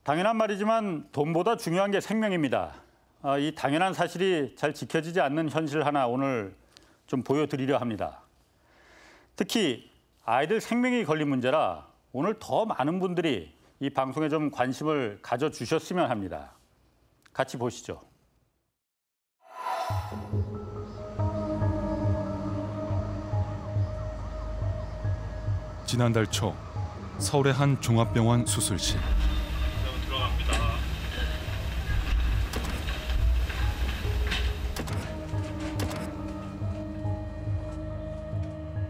당연한 말이지만 돈보다 중요한 게 생명입니다. 이 당연한 사실이 잘 지켜지지 않는 현실 하나 오늘 좀 보여드리려 합니다. 특히 아이들 생명이 걸린 문제라 오늘 더 많은 분들이 이 방송에 좀 관심을 가져주셨으면 합니다. 같이 보시죠. 지난달 초 서울의 한 종합병원 수술실.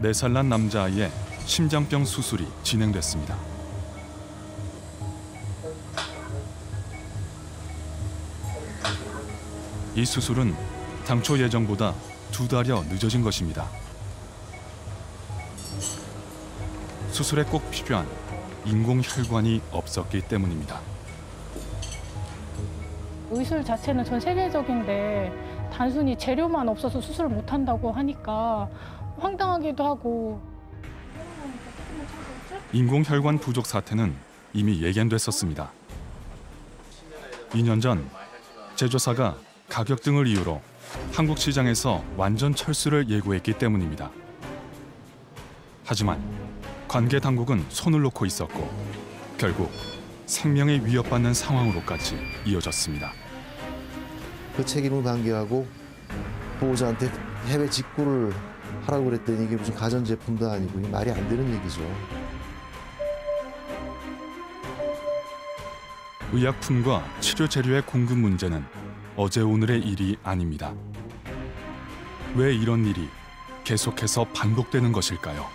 네 살 난 남자아이의 심장병 수술이 진행됐습니다. 이 수술은 당초 예정보다 2달여 늦어진 것입니다. 수술에 꼭 필요한 인공혈관이 없었기 때문입니다. 의술 자체는 전 세계적인데 단순히 재료만 없어서 수술을 못한다고 하니까 황당하기도 하고. 인공혈관 부족 사태는 이미 예견됐었습니다. 2년 전 제조사가 가격 등을 이유로 한국 시장에서 완전 철수를 예고했기 때문입니다. 하지만 관계 당국은 손을 놓고 있었고 결국 생명에 위협받는 상황으로까지 이어졌습니다. 그 책임을 관계하고 보호자한테 해외 직구를 하라고 그랬더니 이게 무슨 가전제품도 아니고 말이 안 되는 얘기죠. 의약품과 치료 재료의 공급 문제는 어제 오늘의 일이 아닙니다. 왜 이런 일이 계속해서 반복되는 것일까요?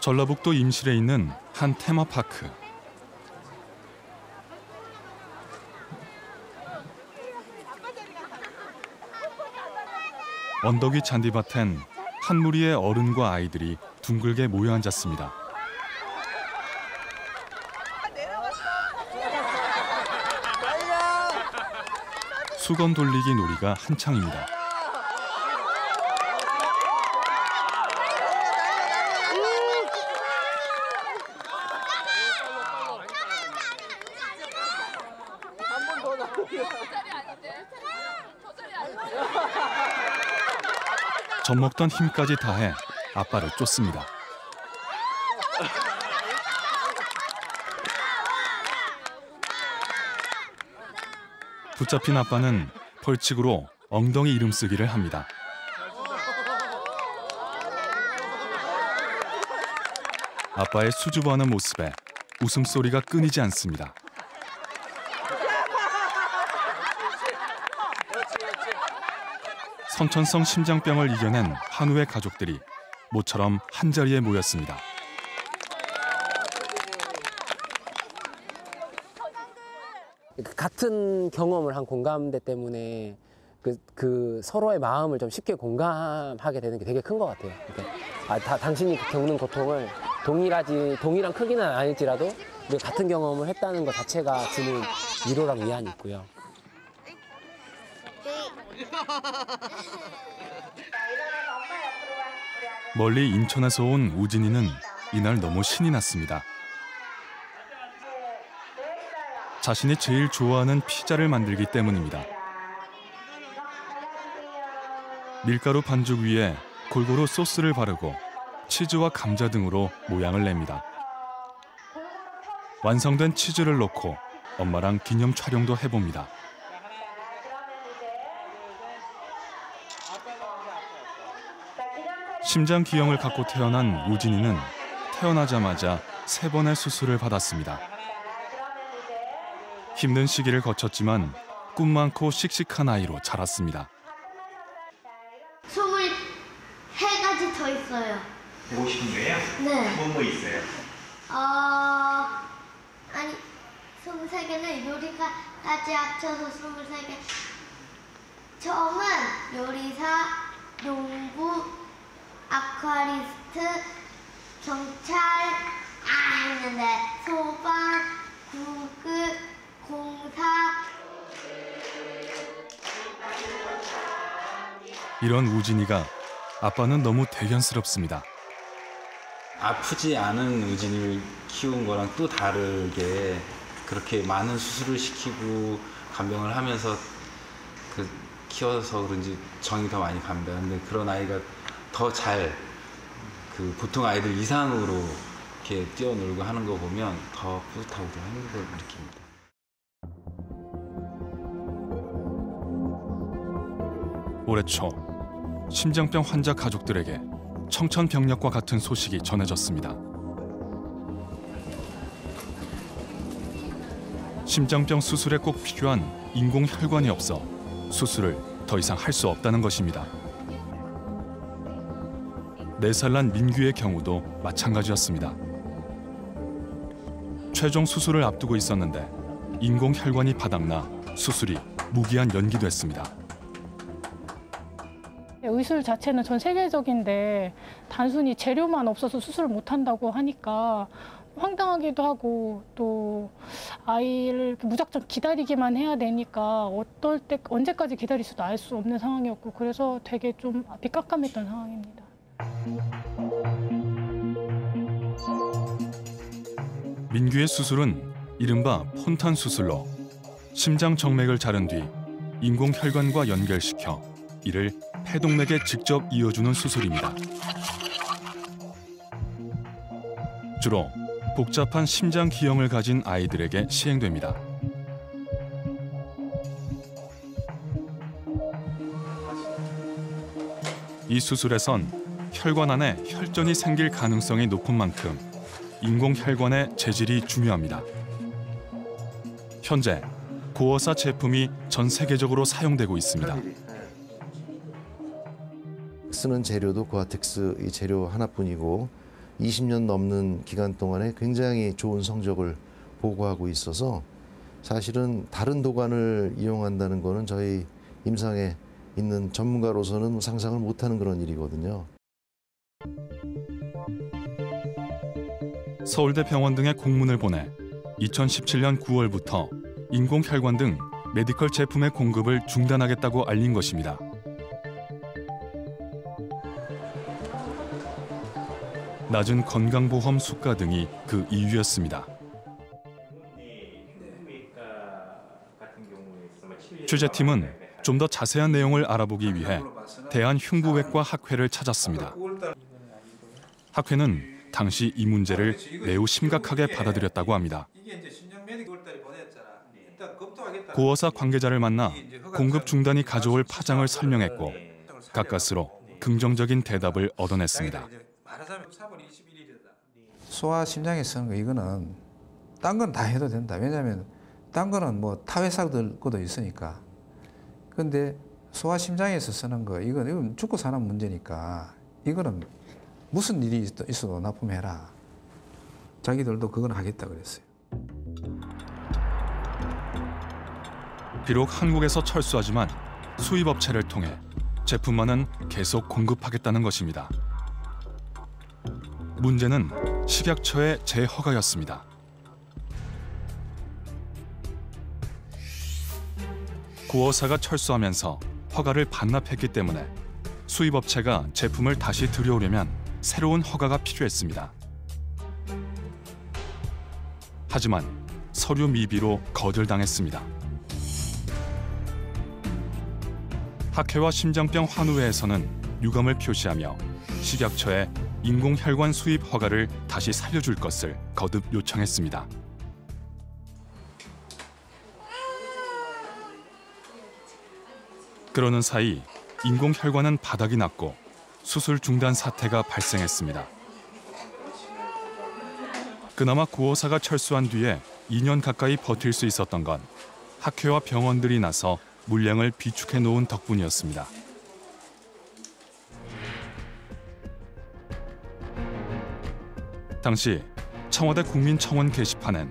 전라북도 임실에 있는 한 테마파크. 언덕 위 잔디밭엔 한 무리의 어른과 아이들이 둥글게 모여 앉았습니다. 수건 돌리기 놀이가 한창입니다. 젖먹던 힘까지 다해 아빠를 쫓습니다. 붙잡힌 아빠는 벌칙으로 엉덩이 이름 쓰기를 합니다. 아빠의 수줍어하는 모습에 웃음소리가 끊이지 않습니다. 선천성 심장병을 이겨낸 한우의 가족들이 모처럼 한자리에 모였습니다. 같은 경험을 한 공감대 때문에 그 서로의 마음을 좀 쉽게 공감하게 되는 게 되게 큰 것 같아요. 당신이 겪는 고통을 동일한 크기는 아닐지라도 같은 경험을 했다는 것 자체가 주는 위로랑 위안이 있고요. 멀리 인천에서 온 우진이는 이날 너무 신이 났습니다. 자신이 제일 좋아하는 피자를 만들기 때문입니다. 밀가루 반죽 위에 골고루 소스를 바르고 치즈와 감자 등으로 모양을 냅니다. 완성된 치즈를 넣고 엄마랑 기념 촬영도 해봅니다. 심장 기형을 갖고 태어난 우진이는 태어나자마자 3번의 수술을 받았습니다. 힘든 시기를 거쳤지만 꿈 많고 씩씩한 아이로 자랐습니다. 21가지 더 있어요. 보고 싶은 거예요? 네. 뭐 있어요? 아니 23개는 요리까지 합쳐서 23개. 처음은 요리사, 농부, 아쿠아리스트, 경찰, 했는데 소방, 구급, 공사. 이런 우진이가 아빠는 너무 대견스럽습니다. 아프지 않은 우진이를 키운 거랑 또 다르게 그렇게 많은 수술을 시키고 간병을 하면서 키워서 그런지 정이 더 많이 갑니다. 근데 그런 아이가 더 잘 보통 아이들 이상으로 이렇게 뛰어놀고 하는 거 보면 더 뿌듯하고 더 행복을 느낍니다. 올해 초 심장병 환자 가족들에게 청천벽력과 같은 소식이 전해졌습니다. 심장병 수술에 꼭 필요한 인공혈관이 없어 수술을 더 이상 할 수 없다는 것입니다. 4살 난 민규의 경우도 마찬가지였습니다. 최종 수술을 앞두고 있었는데 인공혈관이 바닥나 수술이 무기한 연기됐습니다. 의술 자체는 전 세계적인데 단순히 재료만 없어서 수술을 못한다고 하니까 황당하기도 하고 또 아이를 무작정 기다리기만 해야 되니까 어떨 때 언제까지 기다릴 수도 알 수 없는 상황이었고 그래서 되게 좀 앞이 깜깜했던 상황입니다. 민규의 수술은 이른바 폰탄 수술로 심장 정맥을 자른 뒤 인공혈관과 연결시켜 이를 폐동맥에 직접 이어주는 수술입니다. 주로 복잡한 심장 기형을 가진 아이들에게 시행됩니다. 이 수술에선 혈관 안에 혈전이 생길 가능성이 높은 만큼 인공혈관의 재질이 중요합니다. 현재 고어사 제품이 전 세계적으로 사용되고 있습니다. 쓰는 재료도 고아텍스 이 재료 하나뿐이고 20년 넘는 기간 동안에 굉장히 좋은 성적을 보고하고 있어서 사실은 다른 도관을 이용한다는 거는 저희 임상에 있는 전문가로서는 상상을 못하는 그런 일이거든요. 서울대 병원 등에 공문을 보내 2017년 9월부터 인공혈관 등 메디컬 제품의 공급을 중단하겠다고 알린 것입니다. 낮은 건강보험 수가 등이 그 이유였습니다. 취재팀은 좀 더 자세한 내용을 알아보기 위해 대한흉부외과 학회를 찾았습니다. 학회는 당시 이 문제를 매우 심각하게 받아들였다고 합니다. 고어사 관계자를 만나 공급 중단이 가져올 파장을 설명했고 가까스로 긍정적인 대답을 얻어냈습니다. 소아 심장에 쓰는 거 이거는 딴 건 다 해도 된다. 왜냐하면 딴 거는 뭐 타 회사들 것도 있으니까. 근데 소아 심장에서 쓰는 거 이건 죽고 사는 문제니까 이거는 무슨 일이 있어도 납품해라. 자기들도 그건 하겠다 그랬어요. 비록 한국에서 철수하지만 수입업체를 통해 제품만은 계속 공급하겠다는 것입니다. 문제는 식약처의 재허가였습니다. 고어사가 철수하면서 허가를 반납했기 때문에 수입업체가 제품을 다시 들여오려면 새로운 허가가 필요했습니다. 하지만 서류 미비로 거절당했습니다. 학회와 심장병 환우회에서는 유감을 표시하며 식약처에 인공혈관 수입 허가를 다시 살려줄 것을 거듭 요청했습니다. 그러는 사이 인공혈관은 바닥이 났고 수술 중단 사태가 발생했습니다. 그나마 고어사가 철수한 뒤에 2년 가까이 버틸 수 있었던 건 학회와 병원들이 나서 물량을 비축해 놓은 덕분이었습니다. 당시 청와대 국민청원 게시판엔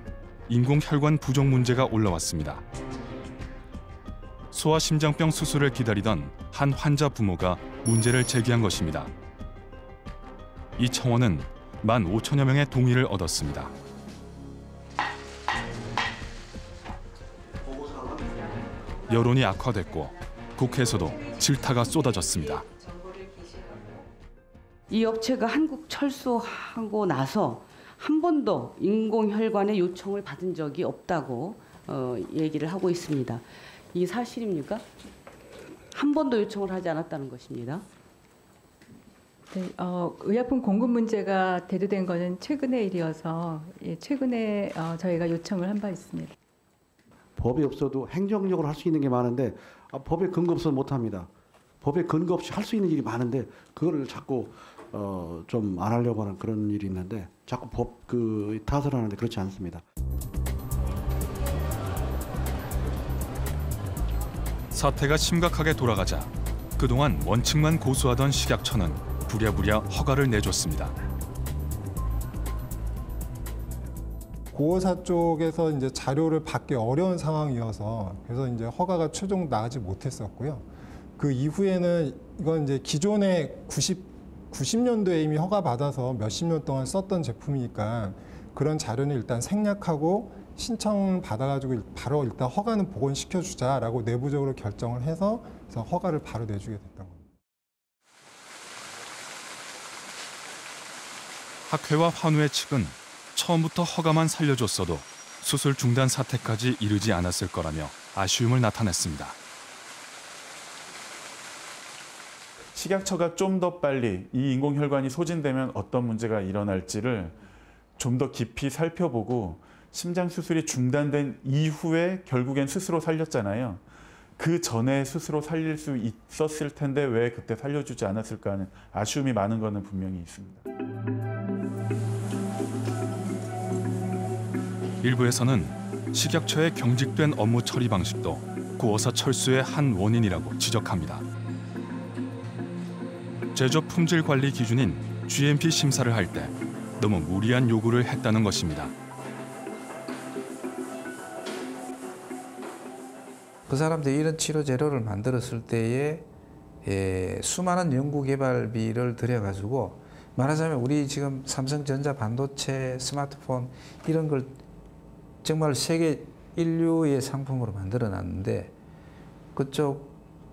인공혈관 부족 문제가 올라왔습니다. 소아심장병 수술을 기다리던 한 환자 부모가 문제를 제기한 것입니다. 이 청원은 15,000여 명의 동의를 얻었습니다. 여론이 악화됐고 국회에서도 질타가 쏟아졌습니다. 이 업체가 한국 철수하고 나서 한 번도 인공혈관의 요청을 받은 적이 없다고 얘기를 하고 있습니다. 이게 사실입니까? 한 번도 요청을 하지 않았다는 것입니다. 네, 의약품 공급 문제가 대두된 것은 최근의 일이어서 최근에 저희가 요청을 한 바 있습니다. 법이 없어도 행정적으로 할 수 있는 게 많은데 법에 근거 없어서 못합니다. 법에 근거 없이 할 수 있는 일이 많은데 그거를 자꾸 좀 안 하려고 하는 그런 일이 있는데 자꾸 법 탓을 하는데 그렇지 않습니다. 사태가 심각하게 돌아가자 그동안 원칙만 고수하던 식약처는 부랴부랴 허가를 내줬습니다. 고호사 쪽에서 이제 자료를 받기 어려운 상황이어서 그래서 이제 허가가 최종 나가지 못했었고요. 그 이후에는 이건 이제 기존에 90년도에 이미 허가 받아서 몇십 년 동안 썼던 제품이니까 그런 자료는 일단 생략하고 신청 받아가지고 바로 일단 허가는 복원시켜주자라고 내부적으로 결정을 해서 그래서 허가를 바로 내주게 됐던 겁니다. 학회와 환우회 측은 처음부터 허가만 살려줬어도 수술 중단 사태까지 이르지 않았을 거라며 아쉬움을 나타냈습니다. 식약처가 좀 더 빨리 이 인공혈관이 소진되면 어떤 문제가 일어날지를 좀 더 깊이 살펴보고 심장 수술이 중단된 이후에 결국엔 스스로 살렸잖아요. 그 전에 스스로 살릴 수 있었을 텐데 왜 그때 살려주지 않았을까 하는 아쉬움이 많은 것은 분명히 있습니다. 일부에서는 식약처의 경직된 업무 처리 방식도 고호사 철수의 한 원인이라고 지적합니다. 제조 품질 관리 기준인 GMP 심사를 할 때 너무 무리한 요구를 했다는 것입니다. 그 사람들이 이런 치료 재료를 만들었을 때에 수많은 연구개발비를 들여가지고 말하자면 우리 지금 삼성전자 반도체, 스마트폰 이런 걸 정말 세계 인류의 상품으로 만들어놨는데 그쪽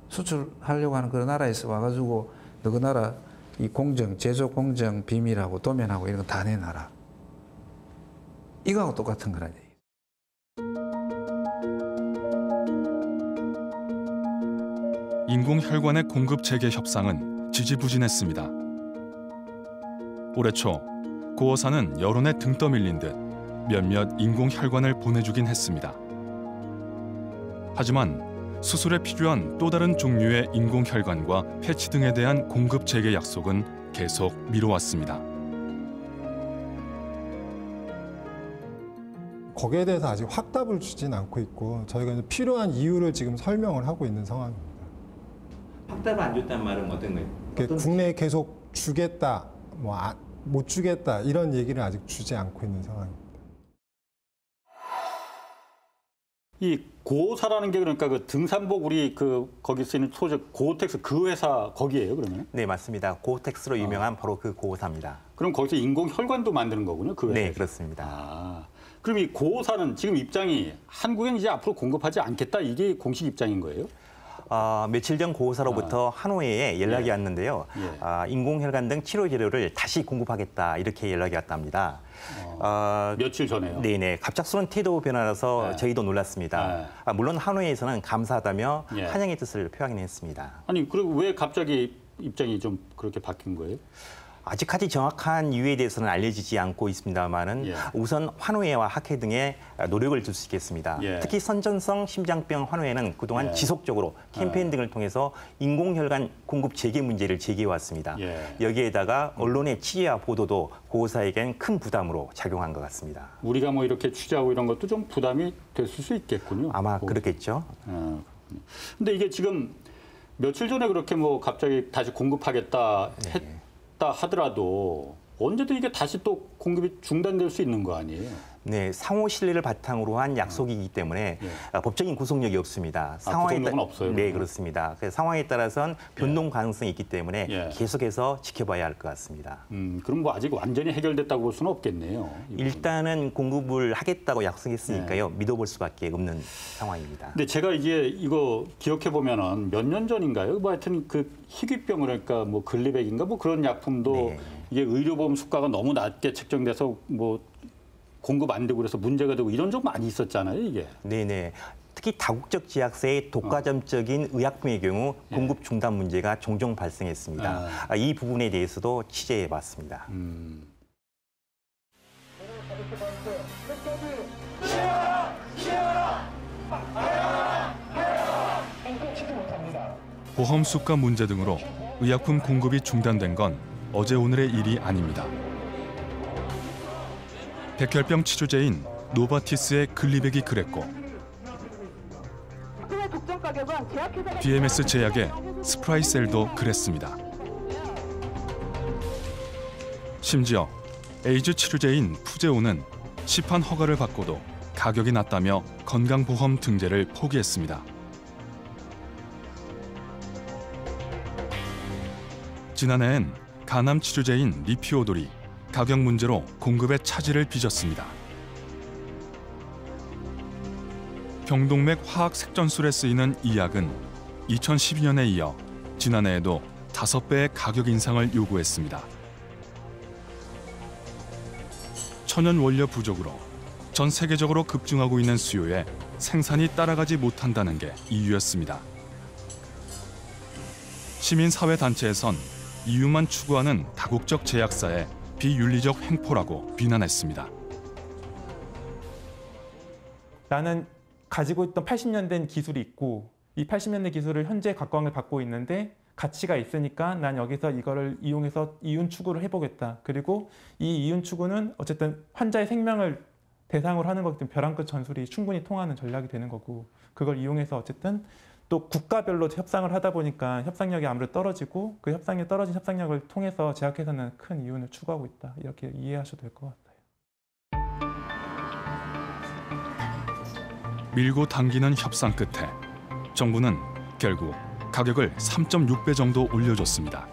수출하려고 하는 그 나라에서 와가지고 너 그 나라 이 공정, 제조 공정 비밀하고 도면하고 이런 거 다 내놔라. 이거하고 똑같은 거라니. 인공혈관의 공급 재개 협상은 지지부진했습니다. 올해 초 고호사는 여론에 등 떠밀린 듯 몇몇 인공혈관을 보내주긴 했습니다. 하지만 수술에 필요한 또 다른 종류의 인공혈관과 패치 등에 대한 공급 재개 약속은 계속 미뤄왔습니다. 거기에 대해서 아직 확답을 주진 않고 있고 저희가 이제 필요한 이유를 지금 설명을 하고 있는 상황입니다. 확답을 안 줬단 말은 어떤 거예요? 국내에 계속 주겠다, 못 주겠다 이런 얘기를 아직 주지 않고 있는 상황입니다. 이 고호사라는 게 그러니까 그 등산복 우리 거기 쓰이는 소재 고호텍스 그 회사 거기예요, 그러면? 네, 맞습니다. 고호텍스로 유명한 바로 그 고호사입니다. 그럼 거기서 인공혈관도 만드는 거군요, 그 회사에서? 네, 그렇습니다. 아, 그럼 이 고호사는 지금 입장이 한국엔 이제 앞으로 공급하지 않겠다 이게 공식 입장인 거예요? 며칠 전 고호사로부터 한호회에 연락이 왔는데요. 인공혈관 등 치료 재료를 다시 공급하겠다 이렇게 연락이 왔답니다. 며칠 전에요? 네네. 갑작스러운 태도 변화라서 저희도 놀랐습니다. 물론 한호회에서는 감사하다며 환영의 뜻을 표하긴 했습니다. 아니 그리고 왜 갑자기 입장이 좀 그렇게 바뀐 거예요? 아직까지 정확한 이유에 대해서는 알려지지 않고 있습니다만은 우선 환호회와 학회 등에 노력을 줄 수 있겠습니다. 특히 선전성 심장병 환호회는 그동안 지속적으로 캠페인 등을 통해서 인공혈관 공급 재개 문제를 제기해왔습니다. 여기에다가 언론의 취재와 보도도 고호사에겐 큰 부담으로 작용한 것 같습니다. 우리가 뭐 이렇게 취재하고 이런 것도 좀 부담이 됐을 수 있겠군요. 아마 그렇겠죠. 근데 이게 지금 며칠 전에 그렇게 뭐 갑자기 다시 공급하겠다 하더라도 언제든 이게 다시 또 공급이 중단될 수 있는 거 아니에요? 네, 상호 신뢰를 바탕으로 한 약속이기 때문에 법적인 구속력이 없습니다. 구속력은 없어요? 네, 그렇습니다. 그래서 상황에 따라서는 변동 가능성이 있기 때문에 계속해서 지켜봐야 할 것 같습니다. 그럼 뭐 아직 완전히 해결됐다고 볼 수는 없겠네요. 일단은 공급을 하겠다고 약속했으니까요. 믿어볼 수밖에 없는 상황입니다. 근데 제가 이거 기억해 보면은 몇 년 전인가요? 뭐 하여튼 그 희귀병 그러니까 뭐 글리백인가 뭐 그런 약품도 이게 의료보험 수가가 너무 낮게 책정돼서 뭐 공급 안 되고 그래서 문제가 되고 이런 적 많이 있었잖아요, 이게. 네네. 특히 다국적 제약사의 독과점적인 의약품의 경우 공급 중단 문제가 종종 발생했습니다. 이 부분에 대해서도 취재해봤습니다. 보험 수가 문제 등으로 의약품 공급이 중단된 건 어제 오늘의 일이 아닙니다. 백혈병 치료제인 노바티스의 글리백이 그랬고 BMS 제약의 스프라이셀도 그랬습니다. 심지어 에이즈 치료제인 푸제오는 시판 허가를 받고도 가격이 낮다며 건강보험 등재를 포기했습니다. 지난해엔 간암 치료제인 리피오돌이 가격 문제로 공급의 차질을 빚었습니다. 병동맥 화학 색전술에 쓰이는 이 약은 2012년에 이어 지난해에도 5배의 가격 인상을 요구했습니다. 천연 원료 부족으로 전 세계적으로 급증하고 있는 수요에 생산이 따라가지 못한다는 게 이유였습니다. 시민사회단체에선 이유만 추구하는 다국적 제약사의 비윤리적 행포라고 비난했습니다. 나는 가지고 있던 80년 된 기술이 있고 이 80년대 기술을 현재 각광을 받고 있는데 가치가 있으니까 난 여기서 이거를 이용해서 이윤 추구를 해보겠다. 그리고 이 이윤 추구는 어쨌든 환자의 생명을 대상으로 하는 거기 때문에 벼랑 끝 전술이 충분히 통하는 전략이 되는 거고 그걸 이용해서 어쨌든 또 국가별로 협상을 하다 보니까 협상력이 아무래도 떨어지고 그 협상력이 떨어진 협상력을 통해서 제약회사는 큰 이윤을 추구하고 있다. 이렇게 이해하셔도 될 것 같아요. 밀고 당기는 협상 끝에 정부는 결국 가격을 3.6배 정도 올려줬습니다.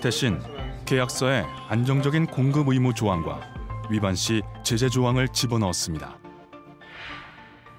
대신 계약서에 안정적인 공급 의무 조항과 위반 시 제재 조항을 집어넣었습니다.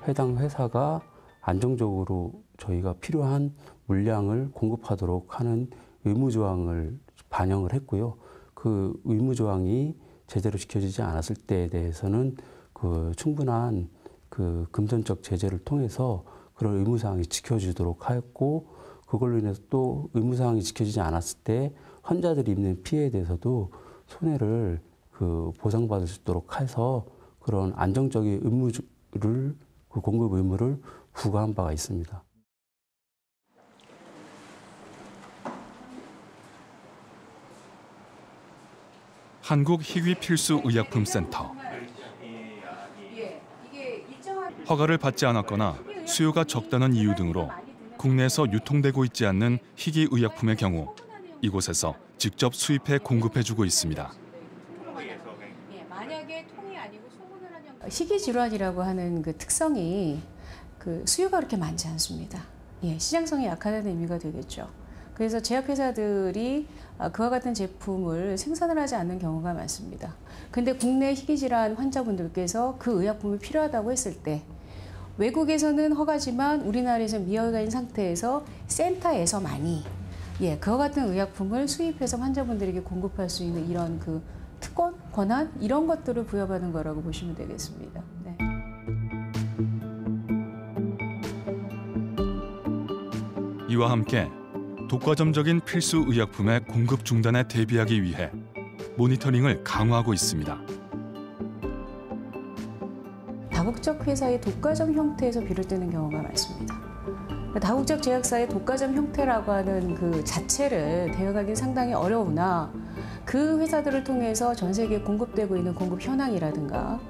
해당 회사가 안정적으로 저희가 필요한 물량을 공급하도록 하는 의무조항을 반영을 했고요. 그 의무조항이 제대로 지켜지지 않았을 때에 대해서는 그 충분한 그 금전적 제재를 통해서 그런 의무사항이 지켜지도록 하였고 그걸로 인해서 또 의무사항이 지켜지지 않았을 때 환자들이 입는 피해에 대해서도 손해를 그 보상받을 수 있도록 해서 그런 안정적인 의무를 그 공급 의무를 부과한 바가 있습니다. 한국희귀필수의약품센터. 허가를 받지 않았거나 수요가 적다는 이유 등으로 국내에서 유통되고 있지 않는 희귀의약품의 경우 이곳에서 직접 수입해 공급해주고 있습니다. 희귀 질환이라고 하는 그 특성이 그 수요가 그렇게 많지 않습니다. 시장성이 약하다는 의미가 되겠죠. 그래서 제약회사들이 그와 같은 제품을 생산을 하지 않는 경우가 많습니다. 근데 국내 희귀질환 환자분들께서 그 의약품이 필요하다고 했을 때 외국에서는 허가지만 우리나라에서 미허가인 상태에서 센터에서만이 그와 같은 의약품을 수입해서 환자분들에게 공급할 수 있는 이런 그 특권, 권한 이런 것들을 부여받은 거라고 보시면 되겠습니다. 네. 이와 함께 독과점적인 필수 의약품의 공급 중단에 대비하기 위해 모니터링을 강화하고 있습니다. 다국적 회사의 독과점 형태에서 비롯되는 경우가 많습니다. 다국적 제약사의 독과점 형태라고 하는 그 자체를 대응하기 상당히 어려우나 그 회사들을 통해서 전 세계에 공급되고 있는 공급 현황이라든가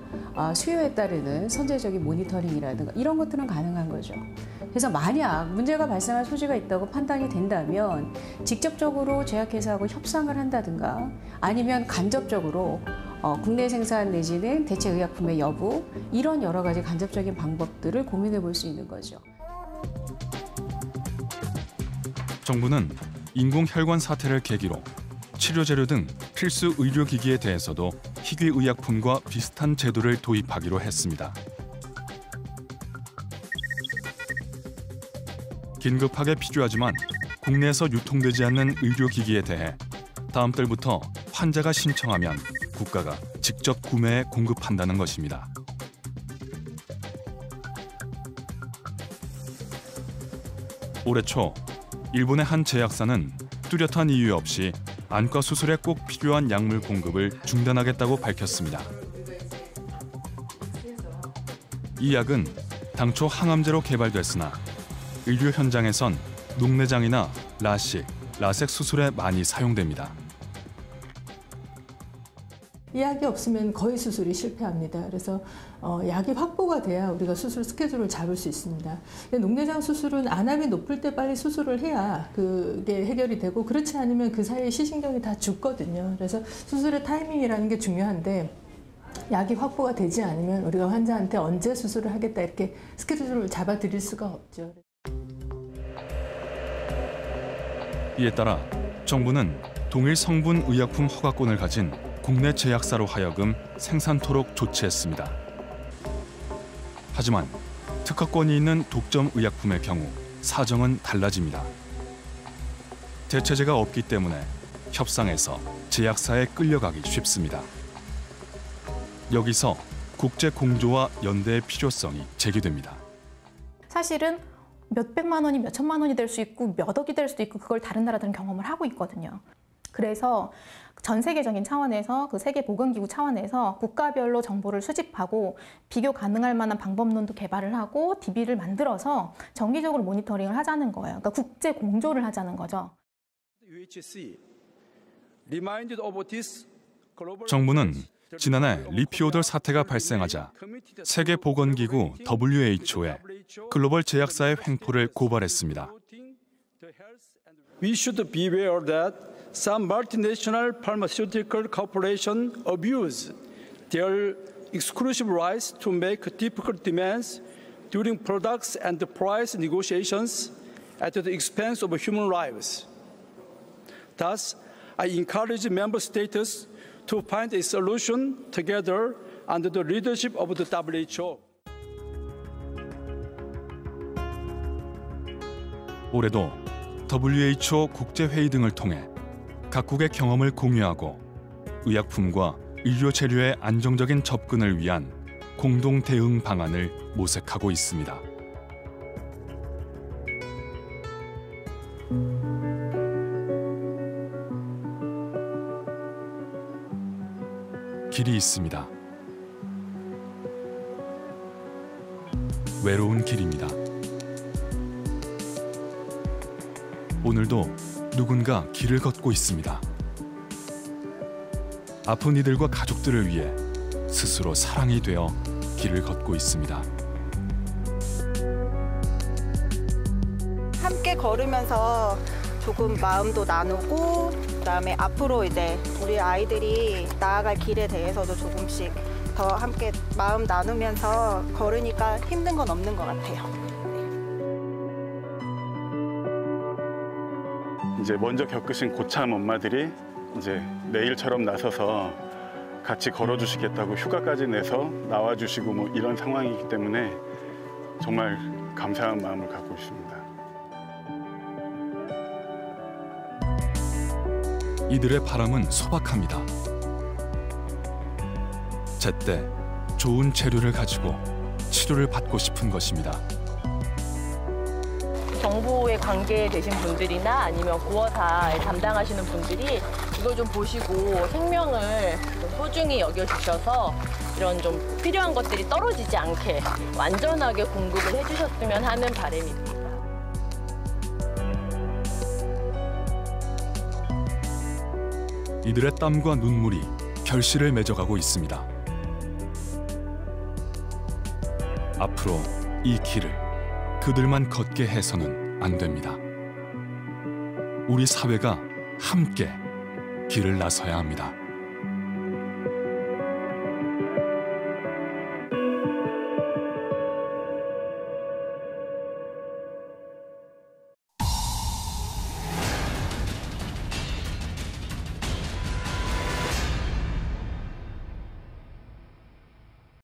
수요에 따르는 선제적인 모니터링이라든가 이런 것들은 가능한 거죠. 그래서 만약 문제가 발생할 소지가 있다고 판단이 된다면 직접적으로 제약회사하고 협상을 한다든가 아니면 간접적으로 국내 생산 내지는 대체 의약품의 여부 이런 여러 가지 간접적인 방법들을 고민해 볼 수 있는 거죠. 정부는 인공혈관 사태를 계기로 치료재료 등 필수 의료기기에 대해서도 희귀의약품과 비슷한 제도를 도입하기로 했습니다. 긴급하게 필요하지만 국내에서 유통되지 않는 의료기기에 대해 다음 달부터 환자가 신청하면 국가가 직접 구매해 공급한다는 것입니다. 올해 초 일본의 한 제약사는 뚜렷한 이유 없이 안과 수술에 꼭 필요한 약물 공급을 중단하겠다고 밝혔습니다. 이 약은 당초 항암제로 개발됐으나 의료 현장에선 녹내장이나 라식, 라섹 수술에 많이 사용됩니다. 이 약이 없으면 거의 수술이 실패합니다. 그래서 약이 확보가 돼야 우리가 수술 스케줄을 잡을 수 있습니다. 근데 녹내장 수술은 안압이 높을 때 빨리 수술을 해야 그게 해결이 되고 그렇지 않으면 그 사이에 시신경이 다 죽거든요. 그래서 수술의 타이밍이라는 게 중요한데 약이 확보가 되지 않으면 우리가 환자한테 언제 수술을 하겠다 이렇게 스케줄을 잡아드릴 수가 없죠. 이에 따라 정부는 동일 성분 의약품 허가권을 가진 국내 제약사로 하여금 생산토록 조치했습니다. 하지만 특허권이 있는 독점 의약품의 경우 사정은 달라집니다. 대체제가 없기 때문에 협상에서 제약사에 끌려가기 쉽습니다. 여기서 국제 공조와 연대의 필요성이 제기됩니다. 사실은 몇백만 원이 몇천만 원이 될 수 있고 몇 억이 될 수도 있고 그걸 다른 나라들은 경험을 하고 있거든요. 그래서 전 세계적인 차원에서 그 세계보건기구 차원에서 국가별로 정보를 수집하고 비교 가능할 만한 방법론도 개발을 하고 DB를 만들어서 정기적으로 모니터링을 하자는 거예요. 그러니까 국제 공조를 하자는 거죠. 정부는 지난해 리피오돌 사태가 발생하자 세계보건기구 WHO에 글로벌 제약사의 횡포를 고발했습니다. We should be aware that some multinational pharmaceutical corporations abuse their exclusive rights to make difficult demands during products and price negotiations at the expense of human lives. Thus, I encourage member states to find a solution together under the leadership of the WHO. 올해도 WHO 국제회의 등을 통해 각국의 경험을 공유하고 의약품과 의료 재료의 안정적인 접근을 위한 공동 대응 방안을 모색하고 있습니다. 길이 있습니다. 외로운 길입니다. 오늘도 누군가 길을 걷고 있습니다. 아픈 이들과 가족들을 위해 스스로 사랑이 되어 길을 걷고 있습니다. 함께 걸으면서 조금 마음도 나누고 그다음에 앞으로 이제 우리 아이들이 나아갈 길에 대해서도 조금씩 더 함께 마음 나누면서 걸으니까 힘든 건 없는 것 같아요. 이제 먼저 겪으신 고참 엄마들이 이제 내일처럼 나서서 같이 걸어주시겠다고 휴가까지 내서 나와주시고 뭐 이런 상황이기 때문에 정말 감사한 마음을 갖고 있습니다. 이들의 바람은 소박합니다. 제때 좋은 재료를 가지고 치료를 받고 싶은 것입니다. 정부에 관계되신 분들이나 아니면 고어사에 담당하시는 분들이 이걸 좀 보시고 생명을 좀 소중히 여겨주셔서 이런 좀 필요한 것들이 떨어지지 않게 완전하게 공급을 해주셨으면 하는 바람입니다. 이들의 땀과 눈물이 결실을 맺어가고 있습니다. 앞으로 이 길을 그들만 걷게 해서는 안 됩니다. 우리 사회가 함께 길을 나서야 합니다.